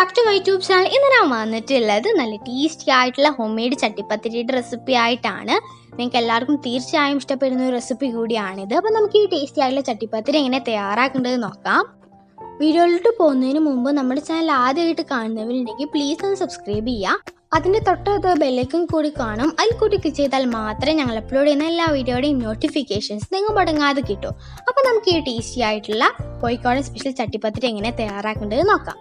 Back to my YouTube channel. ഇന്ന് ഞാൻ വന്നിട്ടുള്ളത് നല്ല ടേസ്റ്റി ആയിട്ടുള്ള ഹോം മെയ്ഡ് ചട്ടിപ്പത്തിരിയുടെ റെസിപ്പി ആയിട്ടാണ്. നിങ്ങൾക്ക് എല്ലാവർക്കും തീർച്ചയായും ഇഷ്ടപ്പെടുന്ന ഒരു റെസിപ്പി കൂടിയാണിത്. അപ്പോൾ നമുക്ക് ഈ ടേസ്റ്റി ആയിട്ടുള്ള ചട്ടിപ്പത്തിരി എങ്ങനെ തയ്യാറാക്കേണ്ടത് നോക്കാം. വീഡിയോയിലോട്ട് പോകുന്നതിന് മുമ്പ് നമ്മുടെ ചാനൽ ആദ്യമായിട്ട് കാണുന്നവരുണ്ടെങ്കിൽ പ്ലീസ് ഒന്ന് സബ്സ്ക്രൈബ് ചെയ്യുക. അതിൻ്റെ തൊട്ടടുത്ത ബെല്ലൈക്കൺ കൂടി കാണും. അതിൽ കൂടി ക്ലിക്ക് ചെയ്താൽ മാത്രമേ ഞങ്ങൾ അപ്ലോഡ് ചെയ്യുന്ന എല്ലാ വീഡിയോയുടെയും നോട്ടിഫിക്കേഷൻസ് നിങ്ങൾ മുടങ്ങാതെ കിട്ടും. അപ്പോൾ നമുക്ക് ഈ ടേസ്റ്റി ആയിട്ടുള്ള കോഴിക്കോടൻ സ്പെഷ്യൽ ചട്ടിപ്പത്തിരി എങ്ങനെ തയ്യാറാക്കേണ്ടത് നോക്കാം.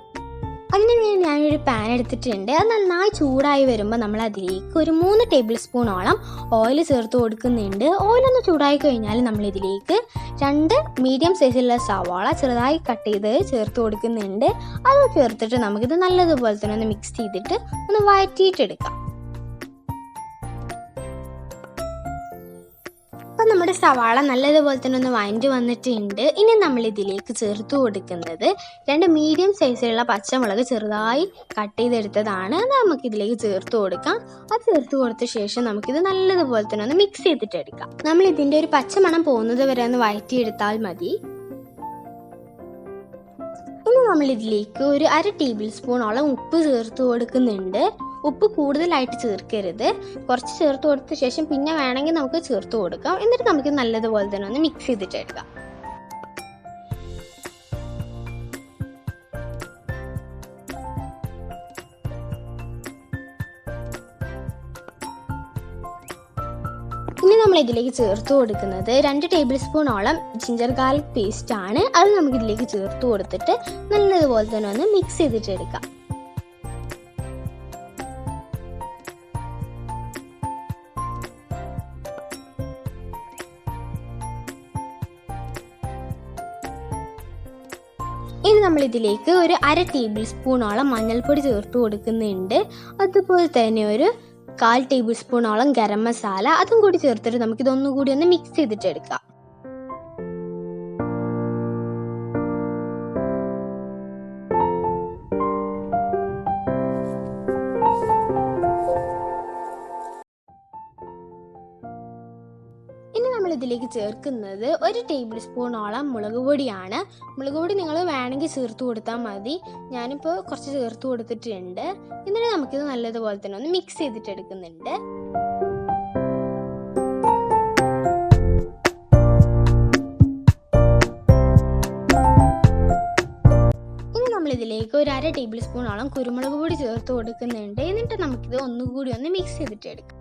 അതിന് വേണ്ടി ഞാനൊരു പാൻ എടുത്തിട്ടുണ്ട്. അത് നന്നായി ചൂടായി വരുമ്പോൾ നമ്മൾ അതിലേക്ക് ഒരു 3 ടേബിൾ സ്പൂണോളം ഓയിൽ ചേർത്ത് കൊടുക്കുന്നുണ്ട്. ഓയിലൊന്ന് ചൂടായി കഴിഞ്ഞാൽ നമ്മളിതിലേക്ക് 2 മീഡിയം സൈസിലുള്ള സവാള ചെറുതായി കട്ട് ചെയ്ത് ചേർത്ത് കൊടുക്കുന്നുണ്ട്. അത് ചേർത്തിട്ട് നമുക്കിത് നല്ലതുപോലെ തന്നെ ഒന്ന് മിക്സ് ചെയ്തിട്ട് ഒന്ന് വഴറ്റിയിട്ടെടുക്കാം. അപ്പം നമ്മുടെ സവാള നല്ലതുപോലെ തന്നെ ഒന്ന് വഴറ്റി വന്നിട്ടുണ്ട്. ഇനി നമ്മൾ ഇതിലേക്ക് ചേർത്ത് കൊടുക്കുന്നത് 2 മീഡിയം സൈസിലുള്ള പച്ചമുളക് ചെറുതായി കട്ട് ചെയ്തെടുത്തതാണ്. അത് നമുക്കിതിലേക്ക് ചേർത്ത് കൊടുക്കാം. അത് ചേർത്ത് കൊടുത്ത ശേഷം നമുക്കിത് നല്ലതുപോലെ തന്നെ ഒന്ന് മിക്സ് ചെയ്തിട്ടെടുക്കാം. നമ്മൾ ഇതിൻ്റെ ഒരു പച്ചമണം പോകുന്നത് വരെ ഒന്ന് വഴറ്റിയെടുത്താൽ മതി. ഇനി നമ്മൾ ഇതിലേക്ക് ഒരു 1/2 ടേബിൾ സ്പൂണോളം ഉപ്പ് ചേർത്ത് കൊടുക്കുന്നുണ്ട്. ഉപ്പ് കൂടുതലായിട്ട് ചേർക്കരുത്, കുറച്ച് ചേർത്ത് കൊടുത്ത ശേഷം പിന്നെ വേണമെങ്കിൽ നമുക്ക് ചേർത്ത് കൊടുക്കാം. എന്നിട്ട് നമുക്ക് നല്ലതുപോലെ തന്നെ ഒന്ന് മിക്സ് ചെയ്തിട്ടെടുക്കാം. ഇനി നമ്മൾ ഇതിലേക്ക് ചേർത്ത് കൊടുക്കുന്നത് 2 ടേബിൾ സ്പൂണോളം ജിഞ്ചർ ഗാർലിക് പേസ്റ്റ് ആണ്. അത് നമുക്ക് ഇതിലേക്ക് ചേർത്ത് കൊടുത്തിട്ട് നല്ലതുപോലെ തന്നെ ഒന്ന് മിക്സ് ചെയ്തിട്ടെടുക്കാം. ഇനി നമ്മൾ ഇതിലേക്ക് ഒരു 1/2 ടേബിൾ സ്പൂണോളം മഞ്ഞൾപ്പൊടി ചേർത്ത് കൊടുക്കുന്നുണ്ട്. അതുപോലെ തന്നെ ഒരു 1/4 ടേബിൾ സ്പൂണോളം ഗരം മസാല അതും കൂടി ചേർത്തിട്ട് നമുക്കിതൊന്നുകൂടി ഒന്ന് മിക്സ് ചെയ്തിട്ടെടുക്കാം. ഇനി നമ്മൾ ഇതിലേക്ക് ചേർക്കുന്നത് 1 ടേബിൾ സ്പൂണോളം മുളക് പൊടിയാണ്. മുളക് പൊടി നിങ്ങൾ വേണമെങ്കിൽ ചേർത്ത് കൊടുത്താൽ മതി. ഞാനിപ്പോൾ കുറച്ച് ചേർത്ത് കൊടുത്തിട്ടുണ്ട്. എന്നിട്ട് നമുക്കിത് നല്ലതുപോലെ തന്നെ ഒന്ന് മിക്സ് ചെയ്തിട്ടെടുക്കുന്നുണ്ട്. ഇനി നമ്മളിതിലേക്ക് ഒരു 1/2 ടേബിൾ സ്പൂണോളം കുരുമുളക് പൊടി ചേർത്ത് കൊടുക്കുന്നുണ്ട്. എന്നിട്ട് നമുക്കിത് ഒന്നുകൂടി ഒന്ന് മിക്സ് ചെയ്തിട്ടെടുക്കാം.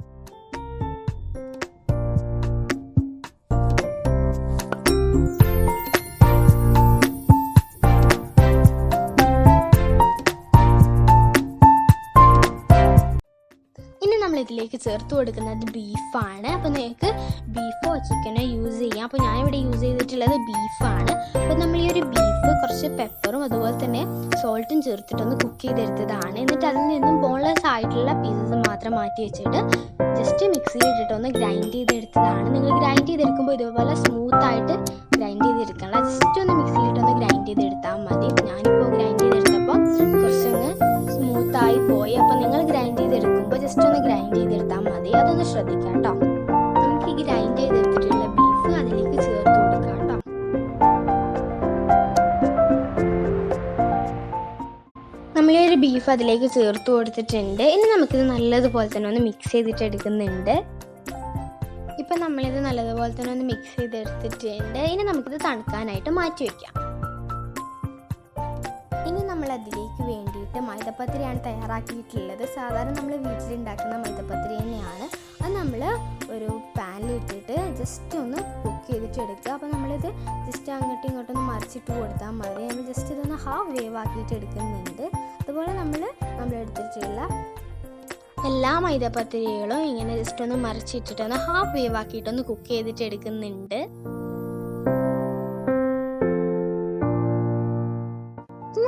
ഇതിലേക്ക് ചേർത്ത് കൊടുക്കുന്നത് ബീഫാണ്. അപ്പോൾ നിങ്ങൾക്ക് ബീഫോ ചിക്കനോ യൂസ് ചെയ്യാം. അപ്പോൾ ഞാനിവിടെ യൂസ് ചെയ്തിട്ടുള്ളത് ബീഫാണ്. അപ്പോൾ നമ്മൾ ഈ ഒരു ബീഫ് കുറച്ച് പെപ്പറും അതുപോലെ തന്നെ സോൾട്ടും ചേർത്തിട്ടൊന്ന് കുക്ക് ചെയ്തെടുത്തതാണ്. എന്നിട്ട് അതിൽ നിന്നും ബോൺലെസ് ആയിട്ടുള്ള പീസസ് മാത്രം മാറ്റി വെച്ചിട്ട് ജസ്റ്റ് മിക്സിയിൽ ഇട്ടിട്ടൊന്ന് ഗ്രൈൻഡ് ചെയ്തെടുത്തതാണ്. നിങ്ങൾ ഗ്രൈൻഡ് ചെയ്തെടുക്കുമ്പോൾ ഇതുപോലെ സ്മൂത്തായിട്ട് ഗ്രൈൻഡ് ചെയ്തെടുക്കണം. ജസ്റ്റ് ഒന്ന് മിക്സിയിലിട്ടൊന്ന് ഗ്രൈൻഡ് ചെയ്തെടുത്താൽ മതി. ഞാനിപ്പോൾ ഗ്രൈൻഡ് ചെയ്തെടുത്തപ്പോൾ കുറച്ചൊന്ന് സ്മൂത്തായി പോയി. അപ്പോൾ നിങ്ങൾ ഗ്രൈൻഡ് ചെയ്തെടുക്കുമ്പോൾ ജസ്റ്റ് ഒന്ന് ഗ്രൈൻഡ് ചെയ്തെടുത്താൽ മതി. അതൊന്ന് ശ്രദ്ധിക്കാം കേട്ടോ. നമുക്ക് ഈ ഗ്രൈൻഡ് ചെയ്തെടുത്തിട്ടുള്ള ബീഫ് അതിലേക്ക് ചേർത്ത് കൊടുക്കാം കേട്ടോ. നമ്മളൊരു ബീഫ് അതിലേക്ക് ചേർത്ത് കൊടുത്തിട്ടുണ്ട്. ഇനി നമുക്കിത് നല്ലതുപോലെ തന്നെ ഒന്ന് മിക്സ് ചെയ്തിട്ട് എടുക്കുന്നുണ്ട്. ഇപ്പം നമ്മളിത് നല്ലതുപോലെ തന്നെ ഒന്ന് മിക്സ് ചെയ്തെടുത്തിട്ടുണ്ട്. ഇനി നമുക്കിത് തണുക്കാനായിട്ട് മാറ്റി വയ്ക്കാം. ഇനി നമ്മൾ അതിലേക്ക് വേണ്ടിയിട്ട് മൈദപ്പത്തിരിയാണ് തയ്യാറാക്കിയിട്ടുള്ളത്. സാധാരണ നമ്മൾ വീട്ടിലുണ്ടാക്കുന്ന മൈദപ്പത്തിരി തന്നെയാണ്. അത് നമ്മൾ ഒരു പാനിലിട്ടിട്ട് ജസ്റ്റ് ഒന്ന് കുക്ക് ചെയ്തിട്ടെടുക്കുക. അപ്പോൾ നമ്മളിത് ജസ്റ്റ് അങ്ങോട്ടും ഇങ്ങോട്ടൊന്ന് മറിച്ചിട്ട് കൊടുത്താൽ മതി. നമ്മൾ ജസ്റ്റ് ഇതൊന്ന് ഹാഫ് വേവ് ആക്കിയിട്ട് എടുക്കുന്നുണ്ട്. അതുപോലെ നമ്മൾ എടുത്തിട്ടുള്ള എല്ലാ മൈദപ്പത്തിരികളും ഇങ്ങനെ ജസ്റ്റ് ഒന്ന് മറിച്ചിട്ടിട്ടൊന്ന് ഹാഫ് വേവ് ആക്കിയിട്ടൊന്ന് കുക്ക് ചെയ്തിട്ട് എടുക്കുന്നുണ്ട്.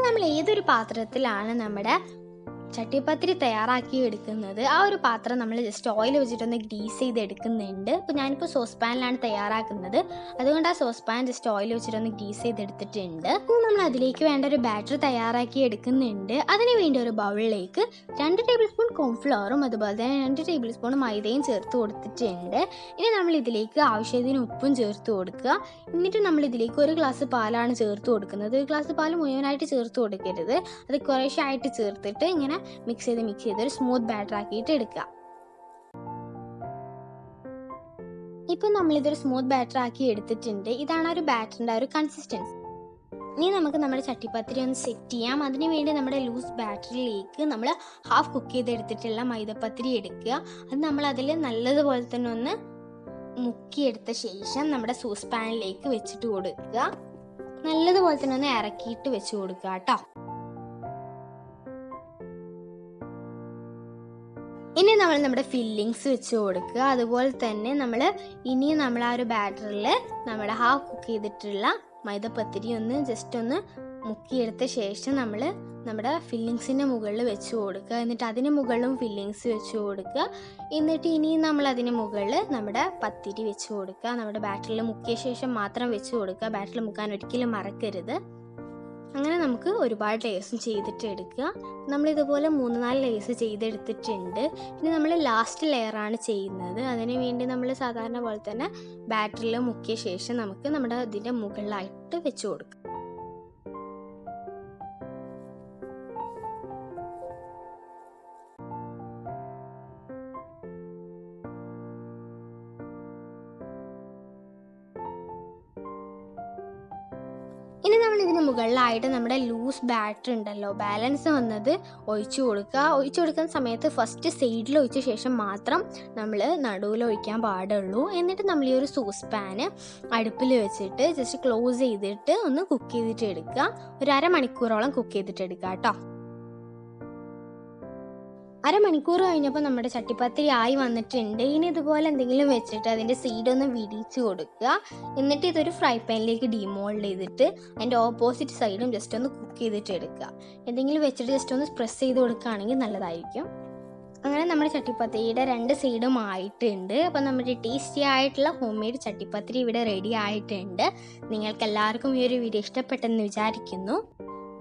നമ്മൾ ഏതൊരു പാത്രത്തിലാണ് നമ്മുടെ ചട്ടിപ്പത്തിരി തയ്യാറാക്കി എടുക്കുന്നത് ആ ഒരു പാത്രം നമ്മൾ ജസ്റ്റ് ഓയിൽ വെച്ചിട്ടൊന്ന് ഗ്രീസ് ചെയ്ത് എടുക്കുന്നുണ്ട്. അപ്പോൾ ഞാനിപ്പോൾ സോസ് പാനിലാണ് തയ്യാറാക്കുന്നത്, അതുകൊണ്ട് ആ സോസ് പാൻ ജസ്റ്റ് ഓയിൽ വെച്ചിട്ടൊന്ന് ഗ്രീസ് ചെയ്തെടുത്തിട്ടുണ്ട്. ഇനി നമ്മൾ അതിലേക്ക് വേണ്ട ഒരു ബാറ്റർ തയ്യാറാക്കി എടുക്കുന്നുണ്ട്. അതിന് വേണ്ടി ഒരു ബൗളിലേക്ക് 2 ടേബിൾ സ്പൂൺ കോൺഫ്ലവറും അതുപോലെ തന്നെ 2 ടേബിൾ സ്പൂൺ മൈദയും ചേർത്ത് കൊടുത്തിട്ടുണ്ട്. ഇനി നമ്മൾ ഇതിലേക്ക് ആവശ്യത്തിന് ഉപ്പും ചേർത്ത് കൊടുക്കുക. എന്നിട്ട് നമ്മൾ ഇതിലേക്ക് 1 ഗ്ലാസ് പാലാണ് ചേർത്ത് കൊടുക്കുന്നത്. 1 ഗ്ലാസ് പാൽ മുഴുവനായിട്ട് ചേർത്ത് കൊടുക്കരുത്, അത് കുറേശ്ശെ ആയിട്ട് ചേർത്തിട്ട് ഇങ്ങനെ മിക്സ് ചെയ്ത് ഒരു സ്മൂത്ത് ബാറ്റർ ആക്കിയിട്ട് എടുക്കുക. ഇപ്പം നമ്മളിതൊരു സ്മൂത്ത് ബാറ്റർ ആക്കി എടുത്തിട്ടുണ്ട്. ഇതാണ് ഒരു ബാറ്ററിൻ്റെ ഒരു കൺസിസ്റ്റൻസി. ഇനി നമുക്ക് നമ്മുടെ ചട്ടിപ്പത്തിരി ഒന്ന് സെറ്റ് ചെയ്യാം. അതിന് വേണ്ടി നമ്മുടെ ലൂസ് ബാറ്ററിലേക്ക് നമ്മൾ ഹാഫ് കുക്ക് ചെയ്തെടുത്തിട്ടുള്ള മൈദപ്പത്തിരി എടുക്കുക. അത് നമ്മൾ അതിൽ നല്ലതുപോലെ തന്നെ ഒന്ന് മുക്കിയെടുത്ത ശേഷം നമ്മുടെ സോസ് പാനിലേക്ക് വെച്ചിട്ട് കൊടുക്കുക. നല്ലതുപോലെ തന്നെ ഒന്ന് ഇറക്കിയിട്ട് വെച്ച് കൊടുക്കുക കേട്ടോ. ഇനി നമ്മൾ നമ്മുടെ ഫില്ലിങ്സ് വെച്ച് കൊടുക്കുക. അതുപോലെ തന്നെ നമ്മൾ ആ ഒരു ബാറ്ററിൽ നമ്മുടെ ഹാഫ് കുക്ക് ചെയ്തിട്ടുള്ള മൈദപ്പത്തിരി ഒന്ന് ജസ്റ്റ് ഒന്ന് മുക്കിയെടുത്ത ശേഷം നമ്മൾ നമ്മുടെ ഫില്ലിങ്സിൻ്റെ മുകളിൽ വെച്ച് കൊടുക്കുക. എന്നിട്ട് അതിന് മുകളിലും ഫില്ലിങ്സ് വെച്ച് കൊടുക്കുക. എന്നിട്ട് ഇനിയും നമ്മൾ അതിന് മുകളിൽ നമ്മുടെ പത്തിരി വെച്ച് കൊടുക്കുക. നമ്മുടെ ബാറ്ററിൽ മുക്കിയ ശേഷം മാത്രം വെച്ച് കൊടുക്കുക. ബാറ്ററിൽ മുക്കാൻ ഒരിക്കലും മറക്കരുത്. അങ്ങനെ നമുക്ക് ഒരുപാട് ലേയേഴ്സും ചെയ്തിട്ട് എടുക്കുക. നമ്മളിതുപോലെ 3-4 ലേയേഴ്സ് ചെയ്തെടുത്തിട്ടുണ്ട്. ഇനി നമ്മൾ ലാസ്റ്റ് ലെയറാണ് ചെയ്യുന്നത്. അതിന് വേണ്ടി നമ്മൾ സാധാരണ പോലെ തന്നെ ബാറ്ററിൽ മുക്കിയ ശേഷം നമുക്ക് നമ്മുടെ ഇതിൻ്റെ മുകളിലായിട്ട് വെച്ച് കൊടുക്കാം. ഇനി നമ്മൾ ഇതിന് മുകളിലായിട്ട് നമ്മുടെ ലൂസ് ബാറ്റർ ഉണ്ടല്ലോ, ബാലൻസ് വന്നത് ഒഴിച്ചു കൊടുക്കുക. ഒഴിച്ചു കൊടുക്കുന്ന സമയത്ത് ഫസ്റ്റ് സൈഡിൽ ഒഴിച്ച ശേഷം മാത്രം നമ്മൾ നടുവിൽ ഒഴിക്കാൻ പാടുള്ളൂ. എന്നിട്ട് നമ്മൾ ഈ ഒരു സോസ് പാന് അടുപ്പിൽ വെച്ചിട്ട് ജസ്റ്റ് ക്ലോസ് ചെയ്തിട്ട് ഒന്ന് കുക്ക് ചെയ്തിട്ട് എടുക്കുക. ഒരു 1/2 മണിക്കൂറോളം കുക്ക് ചെയ്തിട്ട് എടുക്കുക കേട്ടോ. 1/2 മണിക്കൂർ കഴിഞ്ഞപ്പോൾ നമ്മുടെ ചട്ടിപ്പത്തിരി ആയി വന്നിട്ടുണ്ട്. ഇനി ഇതുപോലെ എന്തെങ്കിലും വെച്ചിട്ട് അതിൻ്റെ സൈഡൊന്ന് വിടിച്ച് കൊടുക്കുക. എന്നിട്ട് ഇതൊരു ഫ്രൈ പാനിലേക്ക് ഡീമോൾഡ് ചെയ്തിട്ട് അതിൻ്റെ ഓപ്പോസിറ്റ് സൈഡും ജസ്റ്റ് ഒന്ന് കുക്ക് ചെയ്തിട്ട് എടുക്കുക. എന്തെങ്കിലും വെച്ചിട്ട് ജസ്റ്റ് ഒന്ന് പ്രസ് ചെയ്ത് കൊടുക്കുകയാണെങ്കിൽ നല്ലതായിരിക്കും. അങ്ങനെ നമ്മുടെ ചട്ടിപ്പത്തിരിയുടെ 2 സൈഡും ആയിട്ടുണ്ട്. അപ്പം നമ്മുടെ ടേസ്റ്റി ആയിട്ടുള്ള ഹോം മെയ്ഡ് ചട്ടിപ്പത്തിരി ഇവിടെ റെഡി ആയിട്ടുണ്ട്. നിങ്ങൾക്ക് എല്ലാവർക്കും ഈ ഒരു വീഡിയോ ഇഷ്ടപ്പെട്ടെന്ന് വിചാരിക്കുന്നു.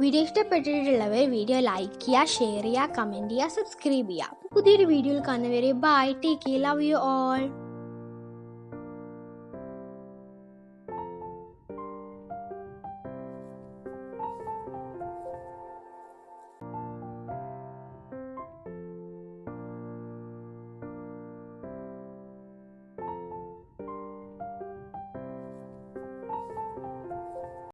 വീഡിയോ ഇഷ്ടപ്പെട്ടിട്ടുള്ളവർ വീഡിയോ ലൈക്ക് ചെയ്യുക, ഷെയർ ചെയ്യുക, കമൻറ്റ് ചെയ്യുക, സബ്സ്ക്രൈബ് ചെയ്യുക. പുതിയൊരു വീഡിയോയിൽ കാണുന്നവരെ bye, take care, love you all.